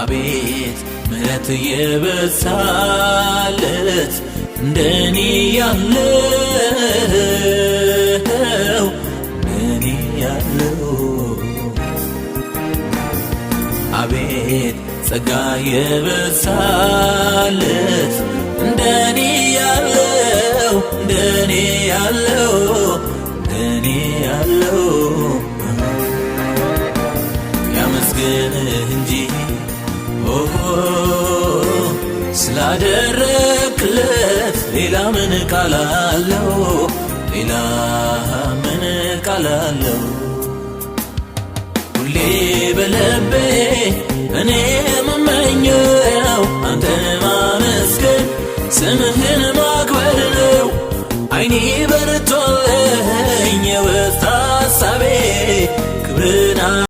አቤት ምሕረት የበዛለት እንደኔ ያለው እንደኔ ያለው አቤት ጸጋ የበዛለት እንደኔ ያለው እንደኔ ያለው እንደኔ ያለው ያመስግንህ እንጂ ስላደረክለት ሌላ ምን ቃል አለው ሌላ ምን ቃል አለው ሁሌ በልቤ እኔ የምመኘው አንተን ማመስገን ስምህን ማክበር ነው አይኔ በርቶልኝ የውስጥ ሐሳቤ ክብርን